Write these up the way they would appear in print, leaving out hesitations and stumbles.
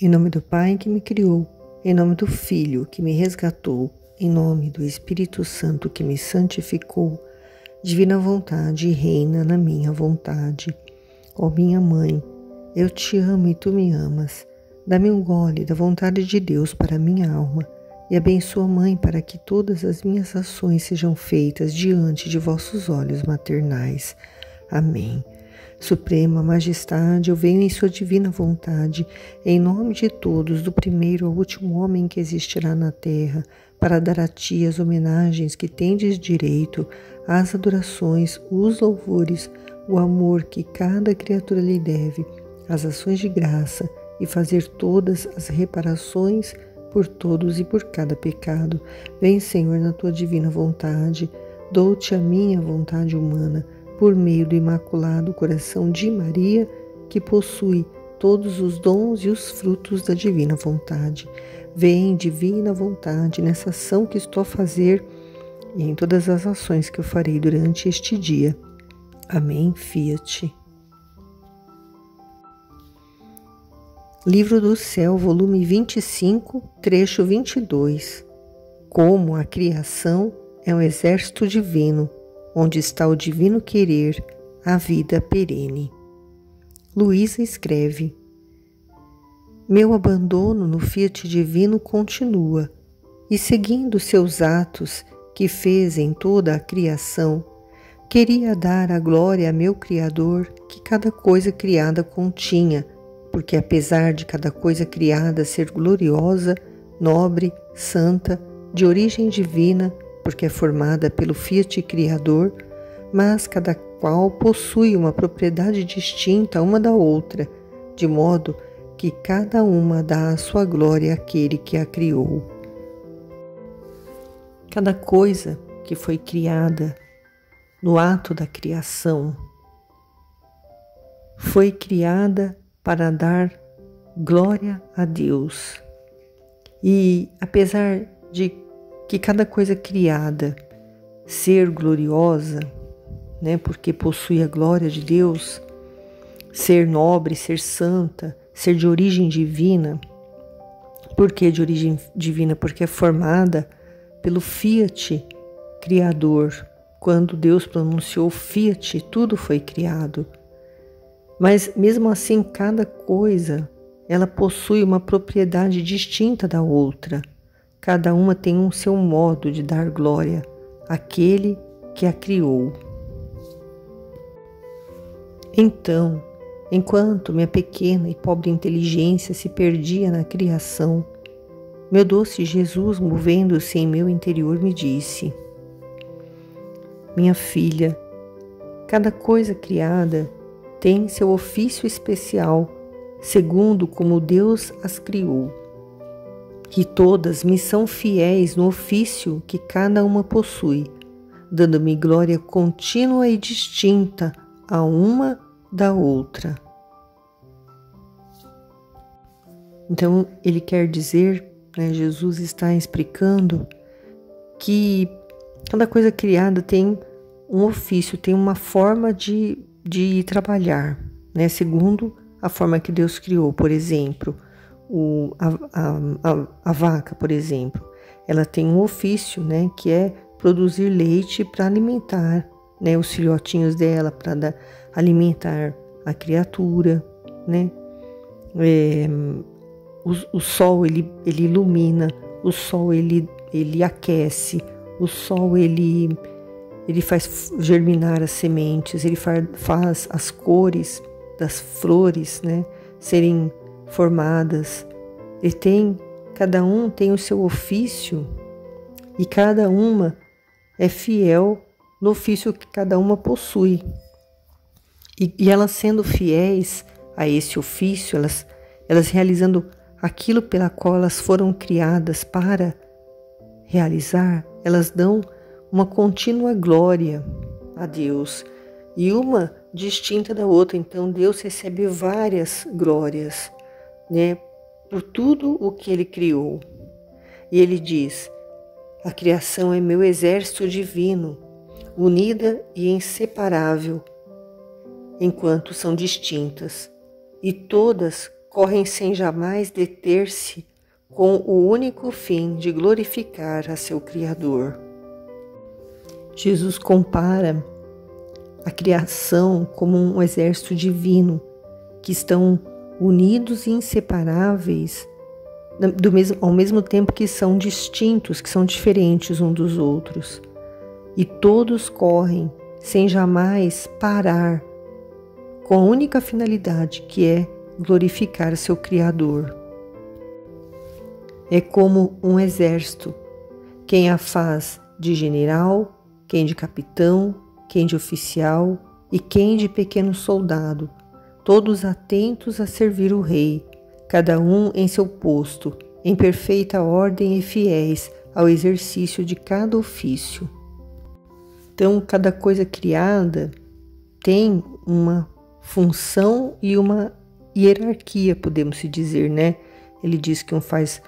Em nome do Pai que me criou, em nome do Filho que me resgatou, em nome do Espírito Santo que me santificou, divina vontade reina na minha vontade. Ó minha mãe, eu te amo e tu me amas. Dá-me um gole da vontade de Deus para a minha alma e abençoa, Mãe, para que todas as minhas ações sejam feitas diante de vossos olhos maternais. Amém. Suprema Majestade, eu venho em sua divina vontade, em nome de todos, do primeiro ao último homem que existirá na terra, para dar a ti as homenagens que tendes direito, as adorações, os louvores, o amor que cada criatura lhe deve, as ações de graça e fazer todas as reparações por todos e por cada pecado. Vem, Senhor, na tua divina vontade, dou-te a minha vontade humana, por meio do Imaculado Coração de Maria, que possui todos os dons e os frutos da divina vontade. Vem, divina vontade, nessa ação que estou a fazer e em todas as ações que eu farei durante este dia. Amém. Fiat. Livro do Céu, volume 25, trecho 22. Como a criação é um exército divino, onde está o divino querer, a vida perene. Luísa escreve: meu abandono no fiat divino continua, e seguindo seus atos que fez em toda a criação, queria dar a glória a meu Criador que cada coisa criada continha, porque apesar de cada coisa criada ser gloriosa, nobre, santa, de origem divina, porque é formada pelo fiat criador, mas cada qual possui uma propriedade distinta uma da outra, de modo que cada uma dá a sua glória àquele que a criou. Cada coisa que foi criada no ato da criação foi criada para dar glória a Deus. E apesar de que cada coisa criada ser gloriosa, porque possui a glória de Deus, ser nobre, ser santa, ser de origem divina. Por que de origem divina? Porque é formada pelo fiat criador. Quando Deus pronunciou fiat, tudo foi criado. Mas mesmo assim, cada coisa, ela possui uma propriedade distinta da outra. Cada uma tem um seu modo de dar glória àquele que a criou. Então, enquanto minha pequena e pobre inteligência se perdia na criação, meu doce Jesus, movendo-se em meu interior, me disse: minha filha, cada coisa criada tem seu ofício especial, segundo como Deus as criou. E todas me são fiéis no ofício que cada uma possui, dando-me glória contínua e distinta a uma da outra. Então, ele quer dizer, Jesus está explicando que cada coisa criada tem um ofício, tem uma forma de trabalhar, segundo a forma que Deus criou. Por exemplo, a vaca, por exemplo, ela tem um ofício, que é produzir leite para alimentar, os filhotinhos dela, para alimentar a criatura, O sol ele ilumina, o sol ele aquece, o sol ele faz germinar as sementes, ele faz as cores das flores, serem formadas. Cada um tem o seu ofício e cada uma é fiel no ofício que cada uma possui. E elas sendo fiéis a esse ofício, elas realizando aquilo pela qual elas foram criadas para realizar, elas dão uma contínua glória a Deus e uma distinta da outra. Então Deus recebe várias glórias, por tudo o que Ele criou. E Ele diz: a criação é meu exército divino, unida e inseparável, enquanto são distintas, e todas correm sem jamais deter-se, com o único fim de glorificar a seu Criador. Jesus compara a criação como um exército divino, que estão unidos e inseparáveis, ao mesmo tempo que são distintos, que são diferentes uns dos outros. E todos correm sem jamais parar, com a única finalidade, que é glorificar seu Criador. É como um exército, quem a faz de general, quem de capitão, quem de oficial e quem de pequeno soldado, todos atentos a servir o rei, cada um em seu posto, em perfeita ordem e fiéis ao exercício de cada ofício. Então, cada coisa criada tem uma função e uma hierarquia, podemos se dizer, né? Ele diz que um faz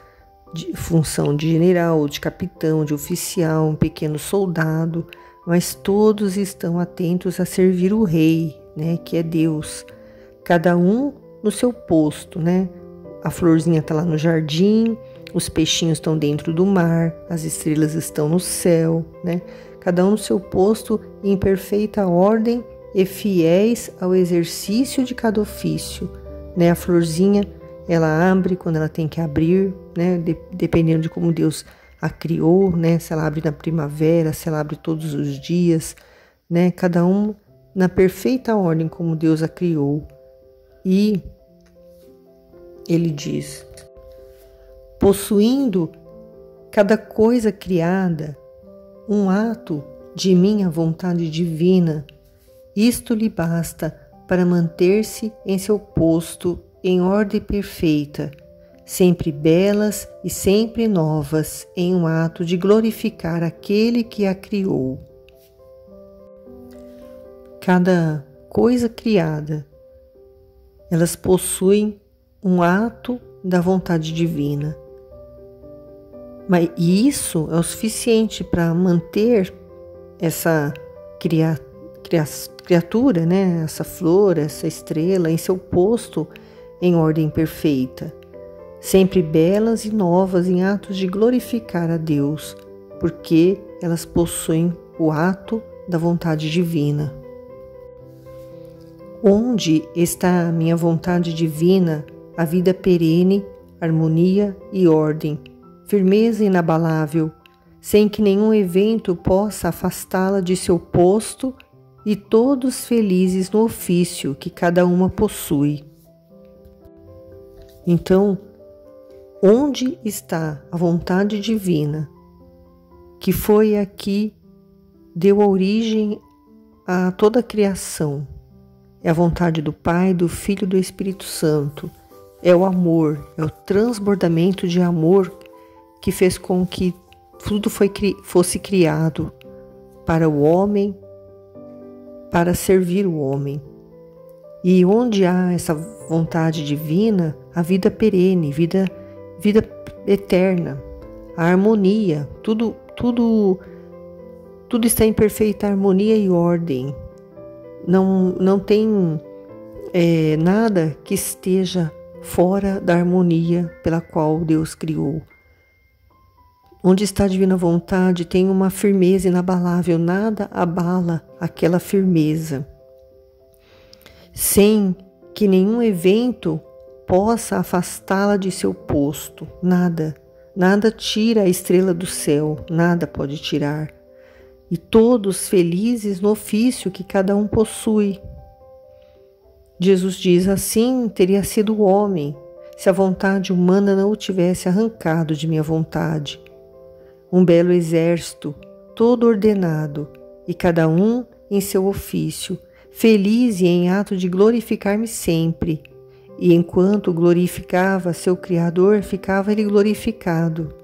função de general, de capitão, de oficial, um pequeno soldado, mas todos estão atentos a servir o rei, né? Que é Deus. Cada um no seu posto, né? A florzinha está lá no jardim, os peixinhos estão dentro do mar, as estrelas estão no céu, né? Cada um no seu posto, em perfeita ordem e fiéis ao exercício de cada ofício, né? A florzinha, ela abre quando ela tem que abrir, né? Dependendo de como Deus a criou, né? Se ela abre na primavera, se ela abre todos os dias, né? Cada um na perfeita ordem como Deus a criou. E ele diz: possuindo cada coisa criada um ato de minha vontade divina, isto lhe basta para manter-se em seu posto em ordem perfeita, sempre belas e sempre novas, em um ato de glorificar aquele que a criou. Cada coisa criada, elas possuem um ato da vontade divina. Mas isso é o suficiente para manter essa criatura, né? Essa flor, essa estrela em seu posto em ordem perfeita, sempre belas e novas em atos de glorificar a Deus, porque elas possuem o ato da vontade divina. Onde está a minha vontade divina, a vida perene, harmonia e ordem, firmeza inabalável, sem que nenhum evento possa afastá-la de seu posto, e todos felizes no ofício que cada uma possui. Então, onde está a vontade divina, que foi a que deu origem a toda a criação? É a vontade do Pai, do Filho e do Espírito Santo. É o amor, é o transbordamento de amor que fez com que tudo fosse criado para o homem, para servir o homem. E onde há essa vontade divina, a vida perene, vida eterna, a harmonia, tudo está em perfeita harmonia e ordem. Não tem nada que esteja fora da harmonia pela qual Deus criou. Onde está a divina vontade tem uma firmeza inabalável, nada abala aquela firmeza, sem que nenhum evento possa afastá-la de seu posto. Nada tira a estrela do céu, nada pode tirar. E todos felizes no ofício que cada um possui. Jesus diz: assim teria sido o homem, se a vontade humana não o tivesse arrancado de minha vontade. Um belo exército, todo ordenado, e cada um em seu ofício, feliz e em ato de glorificar-me sempre. E enquanto glorificava seu Criador, ficava ele glorificado.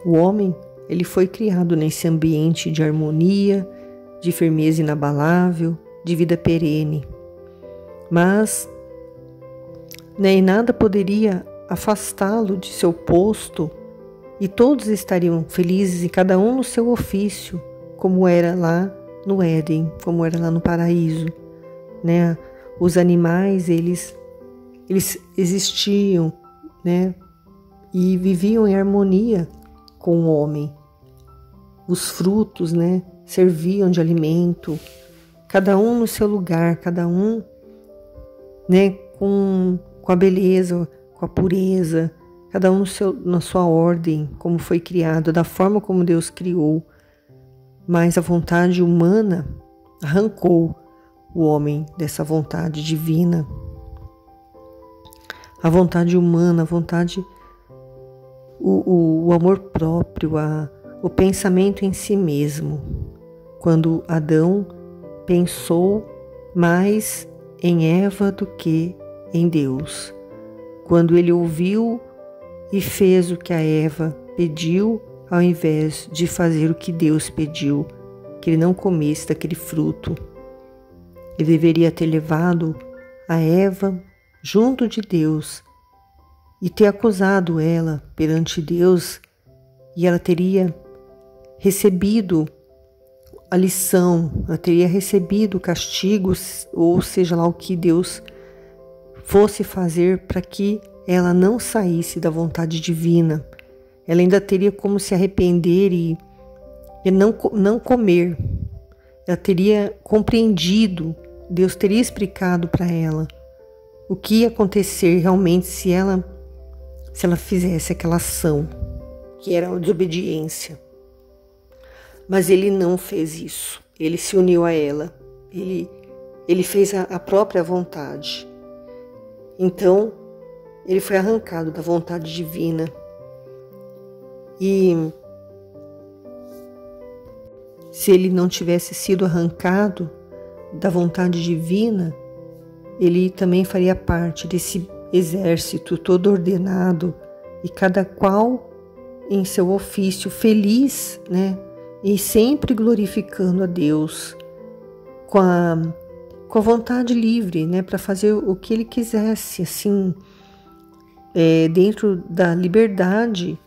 O homem, ele foi criado nesse ambiente de harmonia, de firmeza inabalável, de vida perene. Mas nem nada poderia afastá-lo de seu posto, e todos estariam felizes e cada um no seu ofício, como era lá no Éden, como era lá no paraíso, né? Os animais, eles existiam, né? E viviam em harmonia com o homem. Os frutos, né? Serviam de alimento, cada um no seu lugar, cada um, né? Com a beleza, com a pureza, cada um na sua ordem, como foi criado, da forma como Deus criou. Mas a vontade humana arrancou o homem dessa vontade divina. A vontade humana, a vontade, o amor próprio, o pensamento em si mesmo. Quando Adão pensou mais em Eva do que em Deus. Quando ele ouviu e fez o que a Eva pediu, ao invés de fazer o que Deus pediu, que ele não comesse daquele fruto. Ele deveria ter levado a Eva junto de Deus e ter acusado ela perante Deus, e ela teria recebido a lição, ela teria recebido o castigo, ou seja lá o que Deus fosse fazer para que ela não saísse da vontade divina. Ela ainda teria como se arrepender e não comer. Ela teria compreendido, Deus teria explicado para ela o que ia acontecer realmente se ela fizesse aquela ação, que era a desobediência. Mas ele não fez isso. Ele se uniu a ela. Ele fez a própria vontade. Então, ele foi arrancado da vontade divina. E se ele não tivesse sido arrancado da vontade divina, ele também faria parte desse exército todo ordenado e cada qual em seu ofício, feliz, né? E sempre glorificando a Deus com a vontade livre, né? Para fazer o que ele quisesse, assim, dentro da liberdade,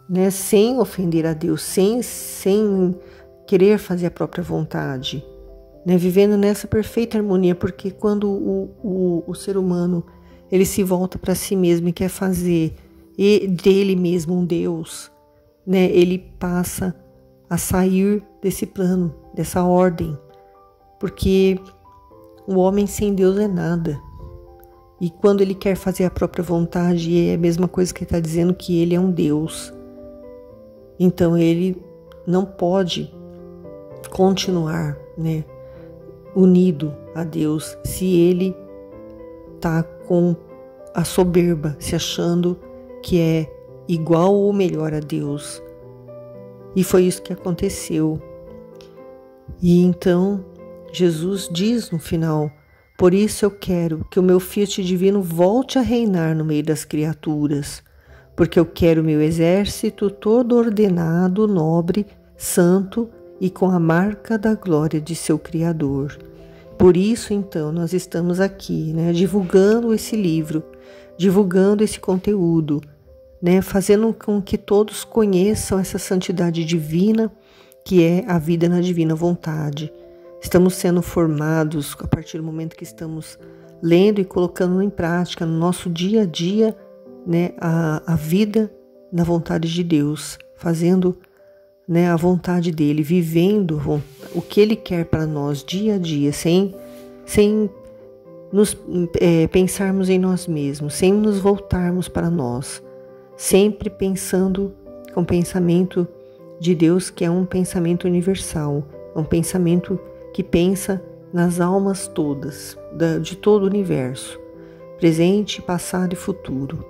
né? Sem ofender a Deus, sem querer fazer a própria vontade, né? Vivendo nessa perfeita harmonia, porque quando o ser humano ele se volta para si mesmo e quer fazer dele mesmo um Deus, né? Ele passa a sair desse plano, dessa ordem, porque o homem sem Deus é nada. E quando ele quer fazer a própria vontade, é a mesma coisa que ele está dizendo que ele é um Deus. Então ele não pode continuar, né, unido a Deus se ele está com a soberba, se achando que é igual ou melhor a Deus. E foi isso que aconteceu. E então Jesus diz no final: por isso eu quero que o meu Fiat divino volte a reinar no meio das criaturas, porque eu quero o meu exército todo ordenado, nobre, santo e com a marca da glória de seu Criador. Por isso, então, nós estamos aqui, né, divulgando esse livro, divulgando esse conteúdo, né, fazendo com que todos conheçam essa santidade divina, que é a vida na divina vontade. Estamos sendo formados a partir do momento que estamos lendo e colocando em prática no nosso dia a dia, né, a vida na vontade de Deus, fazendo, né, a vontade dele, vivendo o que ele quer para nós dia a dia, sem nos pensarmos em nós mesmos, sem nos voltarmos para nós, sempre pensando com o pensamento de Deus, que é um pensamento universal, um pensamento que pensa nas almas todas, de todo o universo, presente, passado e futuro.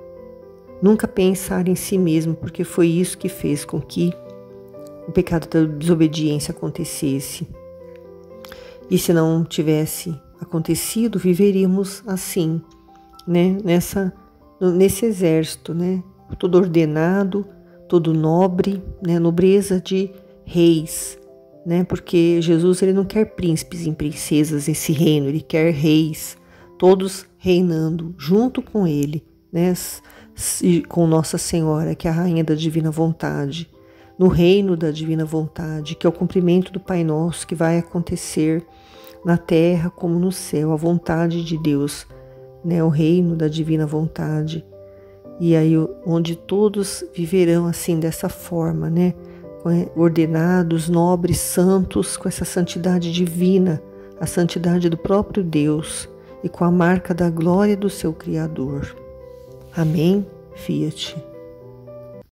Nunca pensar em si mesmo, porque foi isso que fez com que o pecado da desobediência acontecesse. E se não tivesse acontecido, viveríamos assim, né? Nesse exército, né? Todo ordenado, todo nobre, né? Nobreza de reis, né? Porque Jesus ele não quer príncipes e princesas nesse reino, ele quer reis, todos reinando junto com ele, né? Com Nossa Senhora, que é a rainha da divina vontade, no reino da divina vontade, que é o cumprimento do Pai Nosso que vai acontecer na terra como no céu, a vontade de Deus, né? O reino da divina vontade. E aí onde todos viverão assim dessa forma, né? Ordenados, nobres, santos, com essa santidade divina, a santidade do próprio Deus e com a marca da glória do seu Criador. Amém. Fiat.